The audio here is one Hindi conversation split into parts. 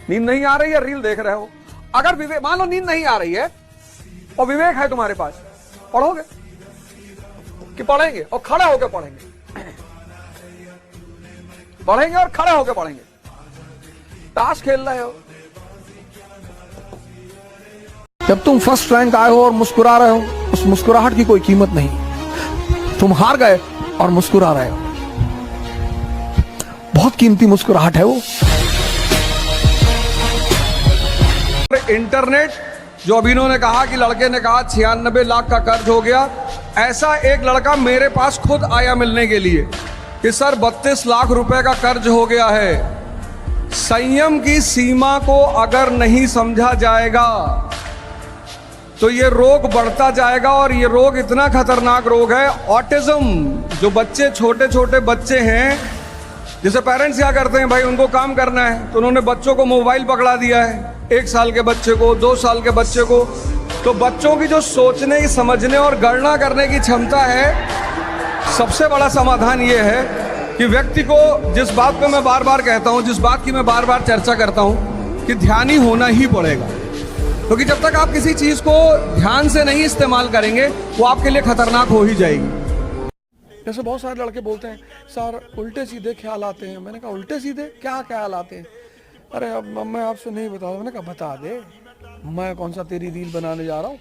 नींद नहीं आ रही है, रील देख रहे हो। अगर विवेक, मान लो नींद नहीं आ रही है और विवेक है तुम्हारे पास, पढ़ोगे कि पढ़ेंगे और खड़े होकर पढ़ेंगे? पढ़ेंगे और खड़े होकर पढ़ेंगे। ताश खेल रहे हो, जब तुम फर्स्ट रैंक आए हो और मुस्कुरा रहे हो, उस मुस्कुराहट की कोई कीमत नहीं। तुम हार गए और मुस्कुरा रहे हो, बहुत कीमती मुस्कुराहट है वो। इंटरनेट, जो अभी इन्होंने कहा कि लड़के ने कहा 96 लाख का कर्ज हो गया, ऐसा एक लड़का मेरे पास खुद आया मिलने के लिए कि सर 32 लाख रुपए का कर्ज हो गया है। संयम की सीमा को अगर नहीं समझा जाएगा तो ये रोग बढ़ता जाएगा, और ये रोग इतना खतरनाक रोग है, ऑटिज्म। जो बच्चे, छोटे छोटे बच्चे हैं, जैसे पेरेंट्स क्या करते हैं, भाई उनको काम करना है तो उन्होंने बच्चों को मोबाइल पकड़ा दिया है, 1 साल के बच्चे को, 2 साल के बच्चे को। तो बच्चों की जो सोचने, समझने और गणना करने की क्षमता है, सबसे बड़ा समाधान ये है कि व्यक्ति को, जिस बात पे मैं बार बार कहता हूं, जिस बात की मैं बार बार चर्चा करता हूं, कि ध्यान ही होना ही पड़ेगा। क्योंकि जब तक आप किसी चीज को ध्यान से नहीं इस्तेमाल करेंगे, वो आपके लिए खतरनाक हो ही जाएगी। जैसे बहुत सारे लड़के बोलते हैं सर उल्टे सीधे ख्याल आते हैं। मैंने कहा उल्टे सीधे क्या ख्याल आते हैं? अरे अब मैं आपसे नहीं बता, मैंने कहा बता दे, मैं कौन सा तेरी रील बनाने जा रहा हूँ।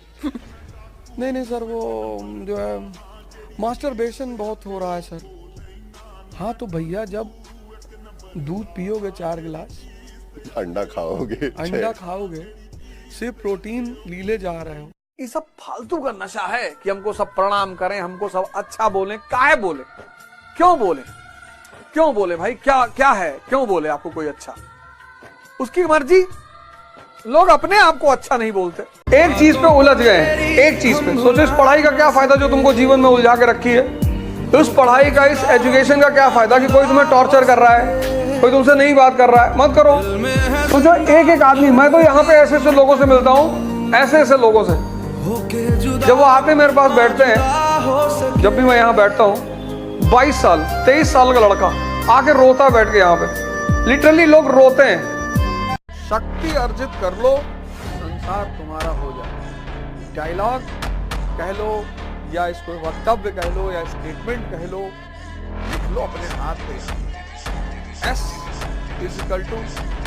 नहीं सर, वो जो है मास्टरबेशन बहुत हो रहा है सर। हाँ तो भैया, जब दूध पियोगे 4 गिलास, अंडा खाओगे, सिर्फ प्रोटीन लीले जा रहे हो, ये सब फालतू का नशा है कि हमको सब प्रणाम करें, हमको सब अच्छा बोलें। काहे बोले, क्यों बोले भाई? क्या है, क्यों बोले आपको कोई अच्छा? उसकी मर्जी। लोग अपने आप को अच्छा नहीं बोलते। एक चीज पे उलझ गए हैं, एक चीज पे। सोचो इस पढ़ाई का क्या फायदा जो तुमको जीवन में उलझा के रखी है? इस पढ़ाई का, इस एजुकेशन का क्या फायदा कि कोई तुम्हें टॉर्चर कर रहा है, कोई तुमसे नहीं बात कर रहा है? मत करो। सोचो एक आदमी, मैं तो यहाँ पे ऐसे लोगों से मिलता हूँ, ऐसे लोगों से, जब वो आते मेरे पास बैठते हैं, जब भी मैं यहाँ बैठता हूँ, 22 साल 23 साल का लड़का आके रोता बैठ के यहाँ पे, लिटरली लोग रोते हैं। शक्ति अर्जित कर लो, संसार तुम्हारा हो जाए। डायलॉग कह लो या इसको वक्तव्य कह लो या स्टेटमेंट कह लो, लिख लो अपने हाथ पे, S =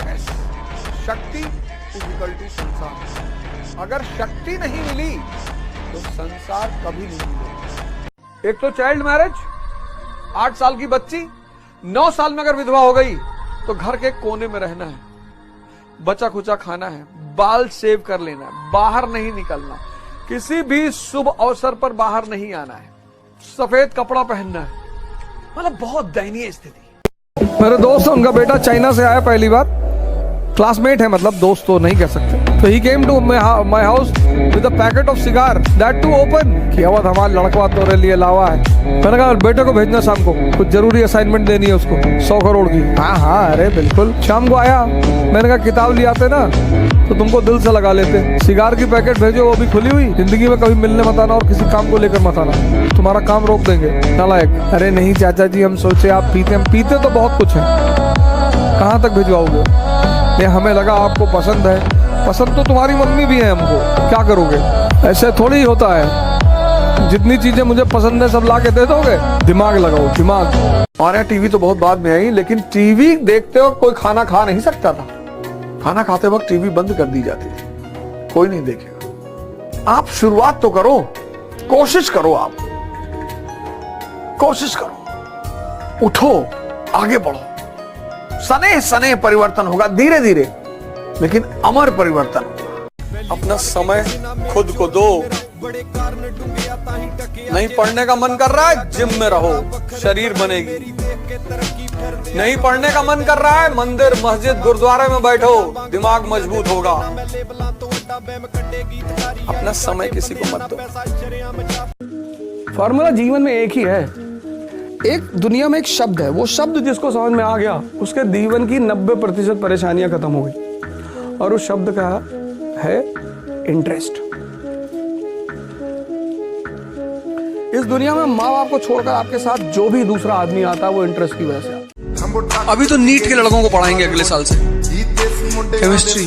S, शक्ति = संसार। अगर शक्ति नहीं मिली तो संसार कभी नहीं मिलेगा। एक तो चाइल्ड मैरिज, 8 साल की बच्ची 9 साल में अगर विधवा हो गई तो घर के कोने में रहना है, बचा खुचा खाना है, बाल सेव कर लेना है, बाहर नहीं निकलना, किसी भी शुभ अवसर पर बाहर नहीं आना है, सफेद कपड़ा पहनना है। मतलब बहुत दयनीय स्थिति। मेरे दोस्त, उनका बेटा चाइना से आया पहली बार, क्लासमेट है, मतलब दोस्त तो नहीं कह सकते। तो he came to my house with a packet of cigar, that to open. कि अवध हमारा लड़का तेरे लिए लावा है। मैंने कहा बेटे को भेजना शाम को, कुछ जरूरी असाइनमेंट देनी है उसको 100 करोड़ की। हाँ अरे बिल्कुल। शाम को आया, मैंने कहा किताब ले आते ना तो तुमको दिल से लगा लेते। सिगार की पैकेट भेजो, वो भी खुली हुई। जिंदगी में कभी मिलने मत आना और किसी काम को लेकर मत आना, तुम्हारा काम रोक देंगे नालायक। अरे नहीं चाचा जी, हम सोचे आप पीते, हम पीते तो बहुत कुछ है, कहाँ तक भिजवाओगे? ये हमें लगा आपको पसंद है, पसंद तो तुम्हारी मम्मी भी है हमको, क्या करोगे? ऐसे थोड़ी होता है, जितनी चीजें मुझे पसंद है सब ला के दे दोगे? दिमाग लगाओ, दिमाग। हमारे यहाँ टीवी तो बहुत बाद में आई, लेकिन टीवी देखते वक्त कोई खाना खा नहीं सकता था। खाना खाते वक्त टीवी बंद कर दी जाती थी, कोई नहीं देखेगा। आप शुरुआत तो करो, कोशिश करो, आप कोशिश करो, उठो, आगे बढ़ो। सने सने परिवर्तन होगा, धीरे धीरे, लेकिन अमर परिवर्तन होगा। अपना समय खुद को दो। नहीं पढ़ने का मन कर रहा है, जिम में रहो, शरीर बनेगी। नहीं पढ़ने का मन कर रहा है, मंदिर, मस्जिद, गुरुद्वारे में बैठो, दिमाग मजबूत होगा। अपना समय किसी को मत दो। फॉर्मूला जीवन में एक ही है। एक दुनिया में एक शब्द है, वो शब्द जिसको समझ में आ गया, उसके जीवन की 90% परेशानियां खत्म हो गई। और उस शब्द का है इंटरेस्ट। इस दुनिया में माँ बाप को छोड़कर आपके साथ जो भी दूसरा आदमी आता है वो इंटरेस्ट की वजह से। अभी तो नीट के लड़कों को पढ़ाएंगे अगले साल से। केमिस्ट्री,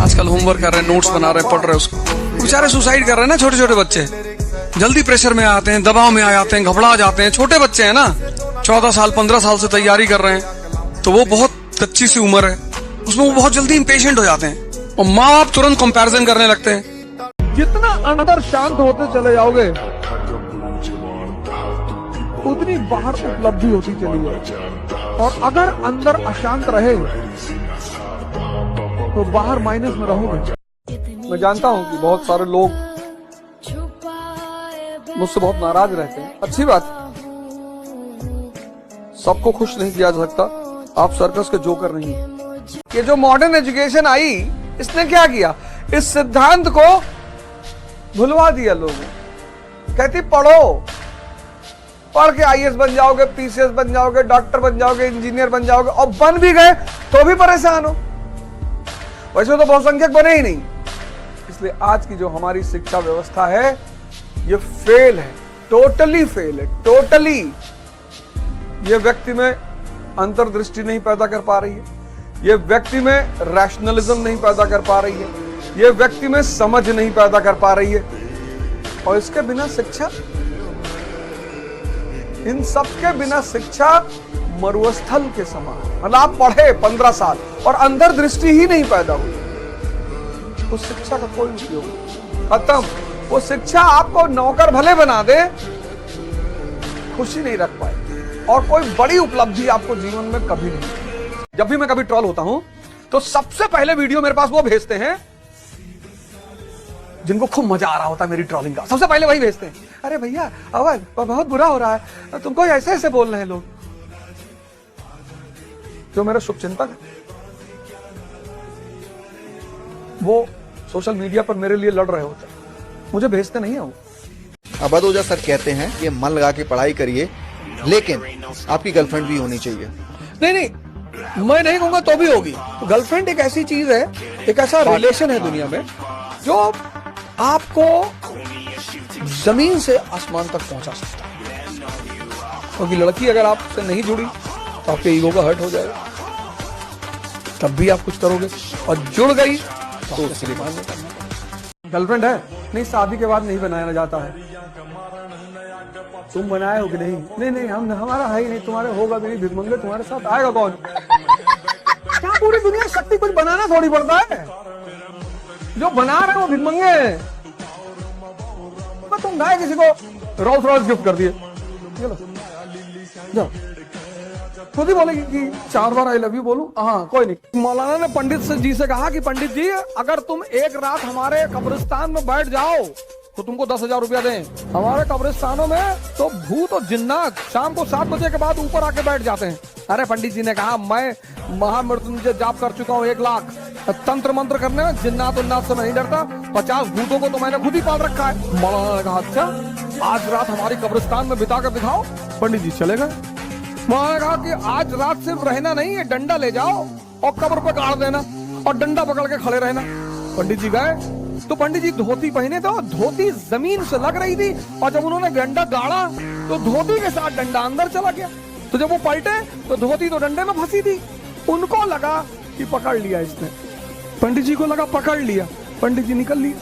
आजकल होमवर्क कर रहे हैं, नोट्स बना रहे हैं, पढ़ रहे हैं उसको। बेचारे सुसाइड कर रहे हैं ना, छोटे छोटे बच्चे जल्दी प्रेशर में आते हैं, दबाव में आ जाते हैं, घबरा जाते हैं। छोटे बच्चे हैं ना, 14 साल 15 साल से तैयारी कर रहे हैं, तो वो बहुत कच्ची सी उम्र है, उसमें वो बहुत जल्दी इम्पेशेंट हो जाते हैं और माँ बाप तुरंत कंपैरिजन करने लगते हैं। जितना अंदर शांत होते चले जाओगे उतनी बाहर उपलब्धि होती चली जाएगी, और अगर अंदर अशांत रहे तो बाहर माइनस में रहोगे। मैं जानता हूं कि बहुत सारे लोग मुझसे बहुत नाराज रहते हैं, अच्छी बात, सबको खुश नहीं किया जा सकता, आप सर्कस के जोकर नहीं हैं। ये जो मॉडर्न एजुकेशन आई, इसने क्या किया, इस सिद्धांत को भुलवा दिया लोगों। कहती पढ़ो, पढ़ के आईएएस बन जाओगे, पीसीएस बन जाओगे, डॉक्टर बन जाओगे, इंजीनियर बन जाओगे, और बन भी गए तो भी परेशान हो, वैसे तो बहुसंख्यक बने ही नहीं। इसलिए आज की जो हमारी शिक्षा व्यवस्था है ये फेल है, टोटली फेल है, टोटली। ये व्यक्ति में अंतर्दृष्टि नहीं पैदा कर पा रही है, ये व्यक्ति में रैशनलिज्म नहीं पैदा कर पा रही है, ये व्यक्ति में समझ नहीं पैदा कर पा रही है। और इसके बिना शिक्षा, इन सब के बिना शिक्षा मरुस्थल के समान। मतलब आप पढ़े 15 साल और अंदर दृष्टि ही नहीं पैदा हुई, उस शिक्षा का कोई उपयोग नहीं, खत्म। वो शिक्षा आपको नौकर भले बना दे, खुशी नहीं रख पाए, और कोई बड़ी उपलब्धि आपको जीवन में कभी नहीं। जब भी मैं कभी ट्रोल होता हूं तो सबसे पहले वीडियो मेरे पास वो भेजते हैं जिनको खूब मजा आ रहा होता है मेरी ट्रोलिंग का, सबसे पहले वही भेजते हैं। अरे भैया अवल बहुत बुरा हो रहा है, तुमको ऐसे ऐसे बोल रहे हैं लोग। जो मेरा शुभचिंतक है वो सोशल मीडिया पर मेरे लिए लड़ रहे होते हैं, मुझे भेजते नहीं है वो। अभद ओझा सर कहते हैं कि मन लगा के पढ़ाई करिए, लेकिन आपकी गर्लफ्रेंड भी होनी चाहिए। नहीं, मैं नहीं कहूंगा तो भी होगी। गर्लफ्रेंड एक ऐसी चीज है, एक ऐसा रिलेशन है दुनिया में जो आपको जमीन से आसमान तक पहुंचा सकता है। क्योंकि लड़की अगर आपसे नहीं जुड़ी तो आपके ईगो का हर्ट हो जाएगा, तब भी आप कुछ करोगे, और जुड़ गई तो उसके लिए मान करना। गर्लफ्रेंड है नहीं, शादी के बाद नहीं बनाया जाता है। तुम बनाए हो कि नहीं? नहीं हम, हमारा है ही नहीं, तुम्हारे होगा भी नहीं, भिखमंगे तुम्हारे साथ आएगा कौन? क्या पूरी दुनिया शक्ति कुछ बनाना थोड़ी पड़ता है, जो बना रहे हो भिखमंगे हैं। तुम गाय किसी को रोल्स रॉयस गिफ्ट कर दिए, चलो जाओ, खुद ही बोलेगी कि 4 बार आई लव यू बोलूं? हाँ कोई नहीं। मौलाना ने पंडित जी से कहा कि पंडित जी अगर तुम एक रात हमारे कब्रिस्तान में बैठ जाओ तो तुमको 10,000 रुपया दें। हमारे कब्रिस्तानों में तो भूत और जिन्नात शाम को 7 बजे के बाद ऊपर आके बैठ जाते हैं। अरे पंडित जी ने कहा मैं महामृत्युंजय जाप कर चुका हूँ 1 लाख, तंत्र मंत्र करने में जिन्नात उन्नात से मैं नहीं डरता, 50 भूतों को तो मैंने खुद ही पाल रखा है। मौलाना ने कहा अच्छा आज रात हमारी कब्रिस्तान में बिता कर दिखाओ। पंडित जी चले गए। मौलाना ने कहा कि आज रात सिर्फ रहना नहीं है, डंडा ले जाओ और कब्र पे गाड़ देना और डंडा पकड़ के खड़े रहना। पंडित जी गए तो पंडित जी धोती पहने थे, धोती जमीन से लग रही थी, और जब उन्होंने डंडा गाड़ा तो धोती के साथ डंडा अंदर चला गया। तो जब वो पलटे तो धोती तो डंडे में फंसी थी। उनको लगा कि पकड़ लिया इसने, पंडित जी को लगा पकड़ लिया, पंडित जी निकल लिए।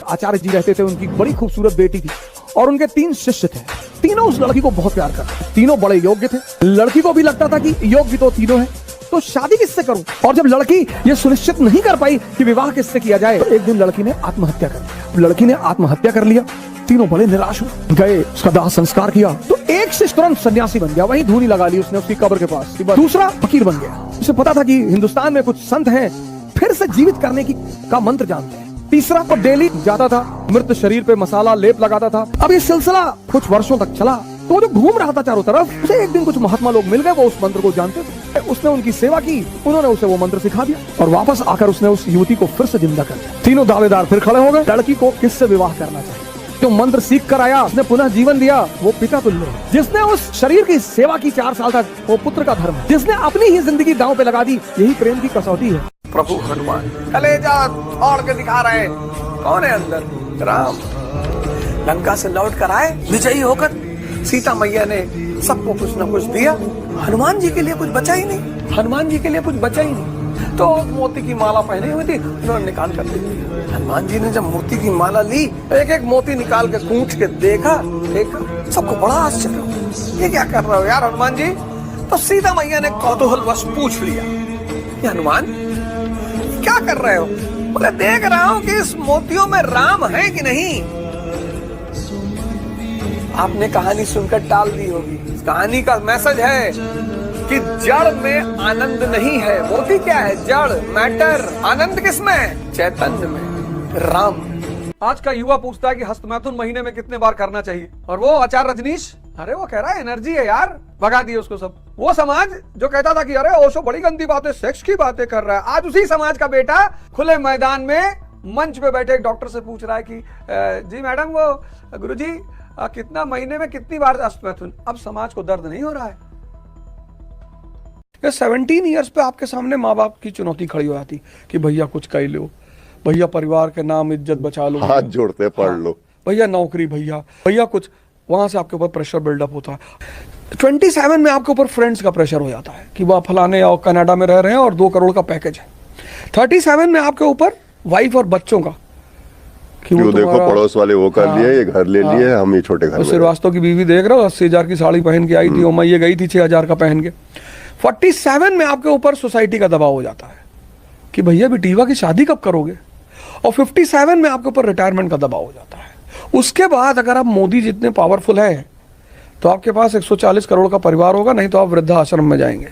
आचार्य जी रहते थे, उनकी बड़ी खूबसूरत बेटी थी और उनके 3 शिष्य थे। तीनों उस लड़की को बहुत प्यार करते, तीनों बड़े योग्य थे। लड़की को भी लगता था कि योग्य तो तीनों हैं, तो शादी किससे करूं? और जब लड़की ये सुनिश्चित नहीं कर पाई कि विवाह किससे किया जाए, तो एक दिन लड़की ने आत्महत्या कर लिया। लड़की ने आत्महत्या कर लिया, तीनों बड़े निराश हुए, गए उसका दाह संस्कार किया। तो एक शिष्य तुरंत सन्यासी बन गया, वहीं धूनी लगा ली उसने उसकी कब्र के पास। दूसरा फकीर बन गया, उसे पता था कि हिंदुस्तान में कुछ संत हैं फिर से जीवित करने का मंत्र जानते हैं। तीसरा वो डेली जाता था, मृत शरीर पे मसाला लेप लगाता था। अब ये सिलसिला कुछ वर्षों तक चला। तो वो जो घूम रहा था चारों तरफ, उसे एक दिन कुछ महात्मा लोग मिल गए, वो उस मंत्र को जानते थे। उसने उनकी सेवा की, उन्होंने उसे वो मंत्र सिखा दिया और वापस आकर उसने उस युवती को फिर से जिंदा कर दिया। तीनों दावेदार फिर खड़े हो गए, लड़की को किससे विवाह करना चाहिए। जो मंत्र सीख कर आया, उसने पुनः जीवन दिया, वो पिता तुल्य है। जिसने उस शरीर की सेवा की 4 साल तक, वो पुत्र का धर्म है। जिसने अपनी ही जिंदगी दांव पे लगा दी, यही प्रेम की कसौटी है। प्रभु हनुमान कलेजा तोड़ के दिखा रहे कौन है अंदर? राम। लंका से लौट कर आए विजयी होकर, सीता मैया ने सबको कुछ न कुछ दिया, हनुमान जी के लिए कुछ बचा ही नहीं। हनुमान जी के लिए कुछ बचा ही नहीं। तो मोती की माला पहनी हुई थी, उन्होंने निकाल कर दे दी। हनुमान जी ने जब मोती की माला ली, एक एक मोती निकाल के पूछ के देखा, सबको बड़ा आश्चर्य हुआ, ये क्या कर रहे हो यार हनुमान जी? तो सीता मैया ने कौतूहलवश पूछ लिया, ये हनुमान क्या कर रहे हो? बोले देख रहा हूं कि इस मोतियों में राम है कि नहीं। आपने कहानी सुनकर टाल दी होगी। इस कहानी का मैसेज है कि जड़ में आनंद नहीं है। मोती क्या है? जड़, मैटर। आनंद किसमें है? चैतन्य में, राम। आज का युवा पूछता है कि हस्तमैथुन महीने में कितने बार करना चाहिए, और वो आचार्य रजनीश, अरे वो कह रहा है एनर्जी है यार, भगा दिए उसको सब। वो समाज जो कहता था कि अरे ओशो बड़ी गंदी बातें, सेक्स की बातें कर रहा है, आज उसी समाज का बेटा खुले मैदान में मंच पे बैठे एक डॉक्टर से पूछ रहा है कि जी मैडम, वो गुरुजी कितना महीने में कितनी बार हस्तमैथुन? अब समाज को दर्द नहीं हो रहा है। 17 ईयर्स पे आपके सामने माँ बाप की चुनौती खड़ी हो जाती कि भैया कुछ कर लो, भैया परिवार के नाम इज्जत बचा लो, हाथ जोड़ते पढ़ लो, भैया नौकरी, भैया कुछ। वहां से आपके ऊपर प्रेशर बिल्डअप होता है। 27 में आपके ऊपर फ्रेंड्स का प्रेशर हो जाता है कि वह फलाने और कनाडा में रह रहे हैं और 2 करोड़ का पैकेज है। 37 में आपके ऊपर वाइफ और बच्चों का कि वो देखो पड़ोस वाले वो कर लिए, ये घर ले लिए, हम ये छोटे घर में। श्रीवास्तव की बीवी देख रहे हो, 80,000 की साड़ी पहन के आई थी, और ये गई थी 6,000 का पहन के। 47 में आपके ऊपर सोसाइटी का दबाव हो जाता है कि भैया बेटीवा की शादी कब करोगे, और 57 में आपके ऊपर रिटायरमेंट का दबाव हो जाता है। उसके बाद अगर आप मोदी जितने पावरफुल हैं तो आपके पास 140 करोड़ का परिवार होगा, नहीं तो आप वृद्धाश्रम में जाएंगे।